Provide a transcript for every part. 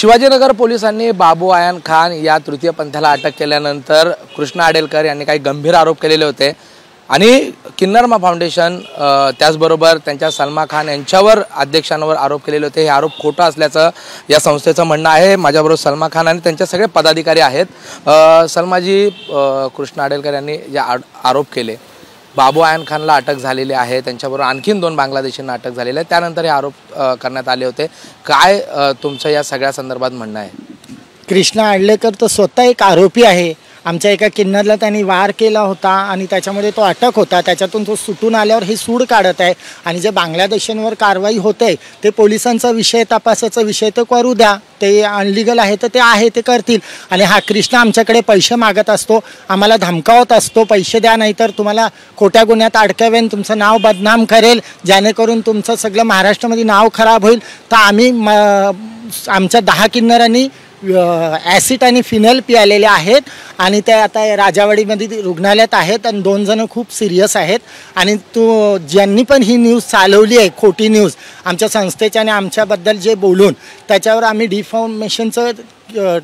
शिवाजीनगर पोलिसांनी बाबू आयन खान या तृतीय पंथाला अटक केल्यानंतर कृष्णा आडेलकर यांनी काही गंभीर आरोप केलेले होते आणि किन्नरमा फाउंडेशन त्याचबरोबर त्यांच्या सलमा खान यांच्यावर अध्यक्षांवर आरोप केलेले होते। हे आरोप खोटे असल्याचं या संस्थेचं म्हणणं आहे। माझ्याबरोबर सलमा खान आणि त्यांचे सगळे पदाधिकारी आहेत। सलमाजी, कृष्णा आडेलकर यांनी जे आरोप केले, बाबू आयन खानला अटक झालेली आहे, त्यांच्याबरोबर आणखीन 2 बांगलादेशींना अटक झालेली आहे, त्यानंतर हे आरोप करण्यात आले होते। काय तुमचं या सगळ्या संदर्भात म्हणणं आहे? कृष्णा आडेलकर तो स्वतः एक आरोपी आहे। आमच्या एका किन्नरला त्यांनी वार केला होता आणि त्याच्यामध्ये तो अटक होता। त्याच्यातून तो सुटून आल्यावर हे सूड काढत आहे आणि जे बांगलादेशांवर कारवाई होते ते पोलिसांचा विषय, तपासाचा विषय तो करू द्या। ते अनलिगल आहे तर ते आहे, ते करतील। आणि हा कृष्णा आमच्याकडे पैसे मागत असतो, आम्हाला धमकावत असतो, पैसे द्या नाहीतर तुम्हाला खोट्या गुन्ह्यात अडकवेन, तुमचं नाव बदनाम करेल, जेणेकरून तुमचं सगळं महाराष्ट्रामध्ये नाव खराब होईल। तर आम्ही आमच्या 10 किन्नरांनी ॲसिड आणि फिनल पियालेले आहेत आणि ते आता राजावाडीमध्ये रुग्णालयात आहेत आणि 2 जण खूप सिरियस आहेत। आणि ज्यांनी पण ही न्यूज चालवली आहे, खोटी न्यूज आमच्या संस्थेच्या आणि आमच्याबद्दल जे बोलून, त्याच्यावर आम्ही डिफॉर्मेशनचं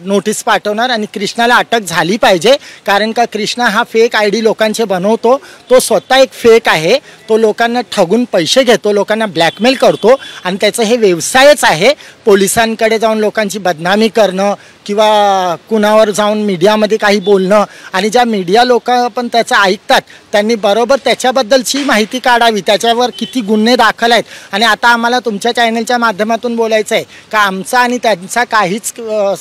नोटीस पाठवणार आणि कृष्णाला अटक झाली पाहिजे। कारण का कृष्णा हा फेक आयडी लोकांचे बनवतो, तो स्वतः एक फेक आहे। तो लोकांना ठगून पैसे घेतो, लोकांना ब्लॅकमेल करतो आणि त्याचं हे व्यवसायच आहे। पोलिसांकडे जाऊन लोकांची बदनामी करणं किंवा कुणावर जाऊन मीडियामध्ये काही बोलणं, आणि ज्या मीडिया लोक पण त्याचं ऐकतात त्यांनी बरोबर त्याच्याबद्दलची माहिती काढावी, त्याच्यावर किती गुन्हे दाखल आहेत। आणि आता आम्हाला तुमच्या चॅनलच्या माध्यमातून बोलायचं आहे का आमचा आणि त्यांचा काहीच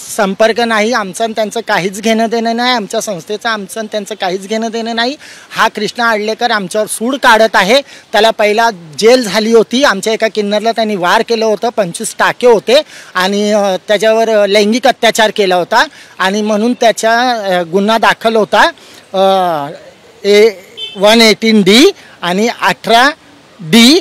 संपर्क नाही, आमचं आणि त्यांचं काहीच घेणं देणं नाही, आमच्या संस्थेचं आमचं आणि त्यांचं काहीच घेणं देणं नाही। हा कृष्णा आडेलकर आमच्यावर सूड काढत आहे। त्याला पहिला जेल झाली होती, आमच्या एका किन्नरला त्यांनी वार केलं होतं, 25 टाके होते आणि त्याच्यावर लैंगिक अत्याचार केला होता आणि म्हणून त्याचा गुन्हा दाखल होता 118D आणि 18D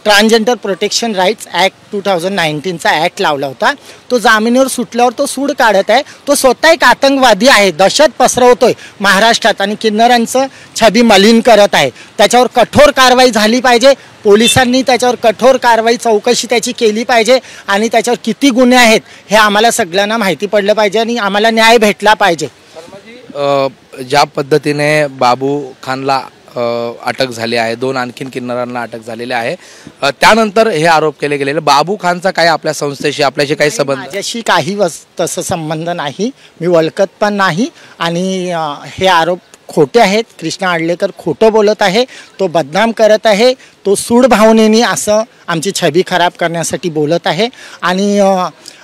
transgender protection rights act 2019चा ॲक्ट लावला होता। तो जामिनीवर सुटल्यावर तो सूड काढत आहे। तो स्वतः एक आतंकवादी आहे, दहशत पसरवतोय महाराष्ट्रात आणि किन्नरांचं छबी मलिन करत आहे। त्याच्यावर कठोर कारवाई झाली पाहिजे। पोलिसांनी त्याच्यावर कठोर कारवाई, चौकशी त्याची केली पाहिजे आणि त्याच्यावर किती गुन्हे आहेत हे आम्हाला सगळ्यांना माहिती पडलं पाहिजे आणि आम्हाला न्याय भेटला पाहिजे। ज्या पद्धतीने बाबू खानला अटक झाली आहे, 2 आणखीन किन्नरांना अटक झालेली आहे, त्यानंतर हे आरोप केले गेलेले, बाबू खानचा काय आपल्या संस्थेशी आपल्याशी काही संबंध? माझ्याशी काही तसं संबंध नाही, मी ओळखत पण नाही आणि हे आरोप खोटे आहेत। कृष्णा आडेलकर खोटं बोलत आहे, तो बदनाम करत आहे, तो सूड भावनेने असं आमची छबी खराब करण्यासाठी बोलत आहे आणि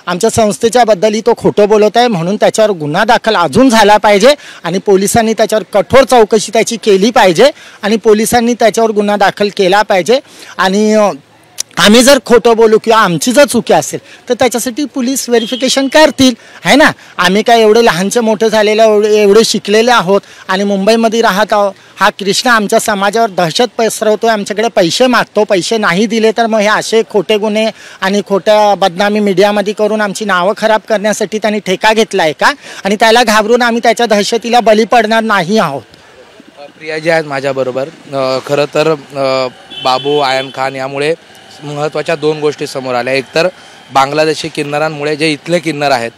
आमच्या संस्थेच्याबद्दलही तो खोटं बोलत आहे। म्हणून त्याच्यावर गुन्हा दाखल अजून झाला पाहिजे आणि पोलिसांनी त्याच्यावर कठोर चौकशी त्याची केली पाहिजे आणि पोलिसांनी त्याच्यावर गुन्हा दाखल केला पाहिजे। आणि आम्ही जर खोटं बोलू किंवा आमची जर चुकी असेल तर त्याच्यासाठी पोलीस व्हेरिफिकेशन करतील, आहे ना। आम्ही काय एवढे लहानचे मोठे झालेले, एवढे शिकलेले आहोत आणि मुंबईमध्ये राहत आहोत। हा कृष्णा आमच्या समाजावर दहशत पसरवतोय, आमच्याकडे पैसे मागतो, पैसे नाही दिले तर मग हे असे खोटे गुन्हे आणि खोट्या बदनामी मीडियामध्ये करून आमची नावं खराब करण्यासाठी त्यांनी ठेका घेतला आहे का? आणि त्याला घाबरून आम्ही त्याच्या दहशतीला बळी पडणार नाही आहोत। प्रियाजी आहेत माझ्याबरोबर। खरं तर बाबू आयन खान यामुळे महत्त्वाच्या 2 गोष्टी समोर आल्या। एक तर बांगलादेशी किन्नरांमुळे जे इथले किन्नर आहेत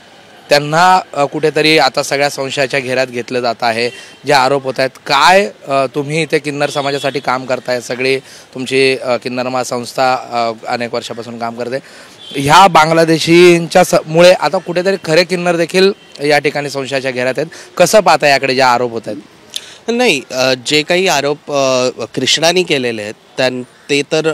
त्यांना कुठेतरी आता सगळ्या संशयाच्या घेऱ्यात घेतलं जात आहे, जे आरोप होत आहेत। काय तुम्ही इथे किन्नर समाजासाठी काम करताय, सगळी तुमची किन्नरमा संस्था अनेक वर्षापासून काम करते, ह्या बांगलादेशींच्या मुळे आता कुठेतरी खरे किन्नर देखील या ठिकाणी संशयाच्या घेऱ्यात आहेत, कसं पाहता याकडे जे आरोप होत आहेत? नाही, जे काही आरोप कृष्णाने केलेले आहेत ते तर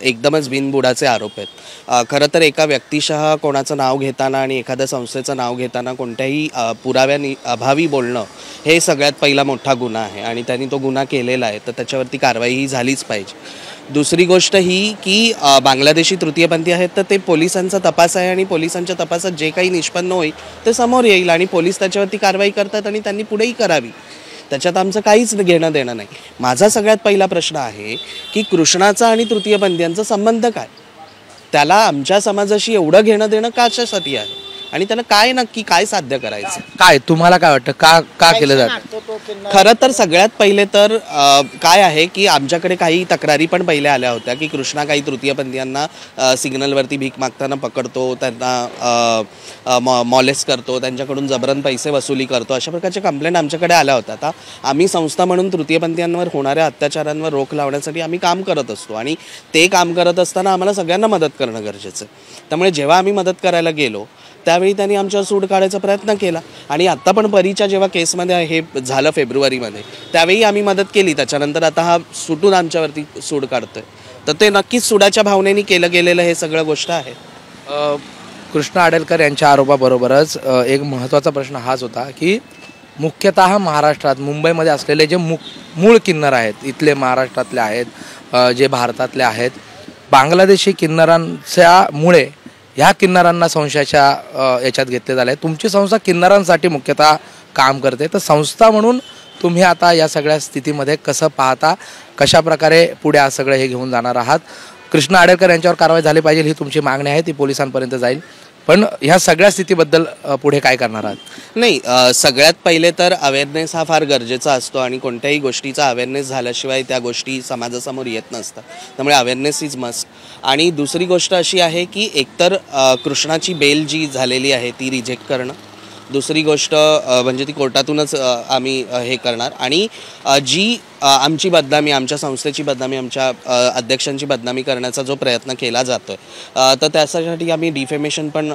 एकदमच बिनबुडाचे आरोप आहेत। खरं तर एका व्यक्तिशः कोणाचं नाव घेताना आणि एखाद्या संस्थेचं नाव घेताना कोणत्याही पुराव्यानी अभावी बोलणं हे सगळ्यात पहिला मोठा गुन्हा आहे आणि त्यांनी तो गुन्हा केलेला आहे, तर त्याच्यावरती कारवाई झालीच पाहिजे। दुसरी गोष्ट ही की बांगलादेशी तृतीयपंथी आहेत तर ते पोलिसांचा तपास आहे आणि पोलिसांच्या तपासात जे काही निष्पन्न होईल ते समोर येईल आणि पोलीस त्याच्यावरती कारवाई करतात आणि त्यांनी पुढेही करावी, त्याच्यात आमचं काहीच घेणं देणं नाही। माझा सगळ्यात पहिला प्रश्न आहे की कृष्णाचा आणि तृतीयपंथीयांचा संबंध काय? त्याला आमच्या समाजाशी एवढं घेणं देणं कशासाठी आहे? आणि त्याला काय नक्की काय साध्य करायचं. काय तुम्हाला काय वाटतं, का का केलं जातं? खरं तर सगळ्यात पहिले तर काय आहे की आमच्याकडे काही तक्रारी पण पहिले आल्या होत्या की कृष्णा काही तृतीयपंथीयांना सिग्नलवरती भीक मागताना पकडतो, त्यांना मॉलेस करतो, त्यांच्याकडून जबरन पैसे वसुली करतो, अशा प्रकारच्या कंप्लेंट आमच्याकडे आल्या होत्या. आता आम्ही संस्था म्हणून तृतीयपंथीयांवर होणाऱ्या अत्याचारांवर रोख लावण्यासाठी आम्ही काम करत असतो आणि ते काम करत असताना आम्हाला सगळ्यांना मदत करणं गरजेचं आहे. त्यामुळे जेव्हा आम्ही मदत करायला गेलो त्यावेळी त्यांनी आमच्यावर सूड काढायचा प्रयत्न केला आणि आत्ता पण परीच्या जेव्हा केसमध्ये हे झालं फेब्रुवारीमध्ये त्यावेळी आम्ही मदत केली. त्याच्यानंतर आता हा सुटून आमच्यावरती सूड काढतोय, तर ते नक्कीच सुडाच्या भावनेने केलं गेलेलं हे सगळं गोष्ट आहे. कृष्णा आडेलकर यांच्या आरोपाबरोबरच एक महत्त्वाचा प्रश्न हाच होता की मुख्यतः महाराष्ट्रात मुंबईमध्ये असलेले जे मूळ किन्नर आहेत, इथले महाराष्ट्रातले आहेत, जे भारतातले आहेत, बांगलादेशी किन्नरांच्यामुळे ह्या किन्नरांना संशयाच्या याच्यात घेतले झाले. तुमची संस्था किन्नरांसाठी मुख्यतः काम करते, तर संस्था म्हणून तुम्ही आता या सगळ्या स्थितीमध्ये कसं पाहता, कशा प्रकारे पुढे आज सगळं हे घेऊन जाणार आहात? कृष्णा आडेलकर यांच्यावर कारवाई झाली पाहिजे ही तुमची मागणी आहे, ती पोलिसांपर्यंत जाईल, पण ह्या सगळ्या स्थितीबद्दल पुढे काय करणार आहात? नाही, सगळ्यात पहिले तर अवेअरनेस हा फार गरजेचा असतो आणि कोणत्याही गोष्टीचा अवेअरनेस झाल्याशिवाय त्या गोष्टी समाजासमोर येत नसतात. त्यामुळे अवेअरनेस इज मस्ट. आणि दुसरी गोष्ट अशी आहे की एकतर कृष्णाची बेल जी झालेली आहे ती रिजेक्ट करणं, दुसरी गोष्ट म्हणजे ती कोर्टातूनच आम्ही हे करणार, आणि जी आमची बदनामी, आमच्या संस्थेची बदनामी, आमच्या अध्यक्षांची बदनामी करण्याचा जो प्रयत्न केला जातो आहे तर त्यासाठी आम्ही डिफेमेशन पण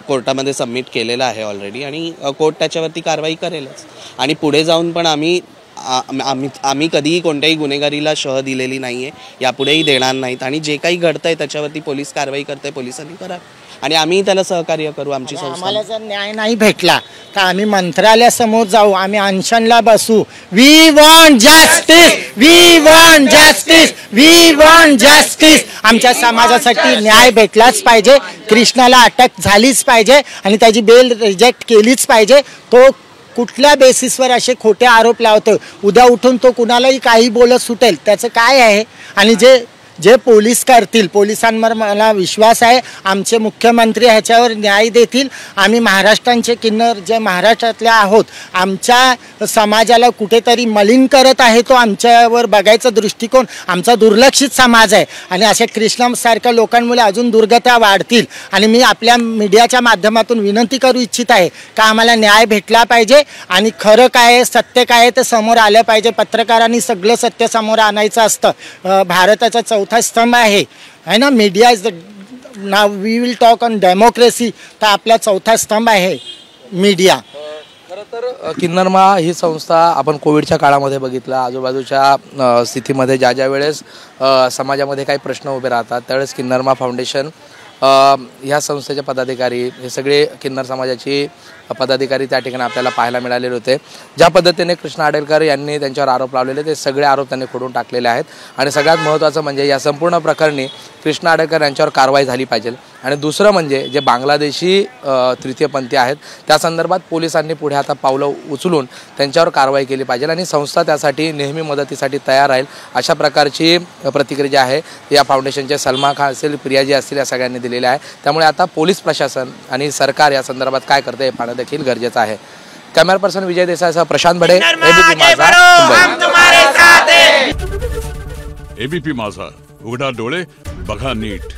कोर्टामध्ये सबमिट केलेलं आहे ऑलरेडी आणि कोर्ट त्याच्यावरती कारवाई करेलच. आणि पुढे जाऊन पण आम्ही कधीही कोणत्याही गुन्हेगारीला शह दिलेली नाही आहे, यापुढेही देणार नाहीत. आणि जे काही घडतं आहे त्याच्यावरती पोलीस कारवाई करते, पोलिसांनी करावी आणि आम्ही त्याला सहकार्य करू. आमची संस्था, आम्हाला जर न्याय नाही भेटला तर आम्ही मंत्रालयासमोर जाऊ, आम्ही अनशनला बसू. We want justice, we want justice, we want justice. आमच्या समाजासाठी न्याय भेटलाच पाहिजे, कृष्णाला अटक झालीच पाहिजे आणि त्याची बेल रिजेक्ट केलीच पाहिजे. तो कुठल्या बेसिसवर असे खोटे आरोप लावतो, उद्या उठून तो कुणालाही काही बोलत सुटेल, त्याचं काय आहे? आणि जे पोलीस करतील, पोलिसांवर मला विश्वास आहे, आमचे मुख्यमंत्री ह्याच्यावर न्याय देतील. आम्ही महाराष्ट्राचे किन्नर जे महाराष्ट्रातले आहोत, आमच्या समाजाला कुठेतरी मलिन करत आहे तो आमच्यावर बघायचा दृष्टिकोन आमचा दुर्लक्षित समाज आहे आणि अशा कृष्णासारख्या लोकांमुळे अजून दुर्गत्या वाढतील. आणि मी आपल्या मीडियाच्या माध्यमातून विनंती करू इच्छित आहे का आम्हाला न्याय भेटला पाहिजे आणि खरं काय आहे, सत्य काय आहे ते समोर आलं पाहिजे. पत्रकारांनी सगळं सत्य समोर आणायचं असतं. भारताचा चौथा स्तंभ आहे ना, media is the, now we will talk on democracy, तर आपला चौथा स्तंभ आहे मीडिया. खरं तर किन्नरमा ही संस्था आपण कोविडच्या काळामध्ये बघितलं, आजूबाजूच्या स्थितीमध्ये ज्या वेळेस समाजामध्ये काही प्रश्न उभे राहतात त्यावेळेस किन्नरमा फाउंडेशन, ह्या संस्थेचे पदाधिकारी, हे सगळे किन्नर समाजाची पदाधिकारी त्या ठिकाणी आपल्याला पाहायला मिळालेले होते. ज्या पद्धतीने कृष्णा आडेलकर यांनी त्यांच्यावर आरोप लावलेले ते सगळे आरोप त्यांनी खोडून टाकलेले आहेत. आणि सगळ्यात महत्त्वाचं म्हणजे या संपूर्ण प्रकरणी कृष्णा आडेलकर यांच्यावर कारवाई झाली पाहिजे. आणि दुसरं म्हणजे जे बांगलादेशी तृतीयपंथी आहेत त्या संदर्भात पोलिसांनी पुढे आता पावलं उचलून त्यांच्यावर कारवाई केली पाहिजे आणि संस्था त्यासाठी नेहमी मदतीसाठी तयार राहील, अशा प्रकारची प्रतिक्रिया जी आहे या फाउंडेशनचे सलमा खान असेल, प्रियाजी असतील, या सगळ्यांनी दिलेली आहे. त्यामुळे आता पोलीस प्रशासन आणि सरकार या संदर्भात काय करते हे पाहणं देखील गरजेचं आहे. कॅमेरा पर्सन विजय देसाईसह प्रशांत बडे, एबीपी माझा, उघडा डोळे बघा नीट.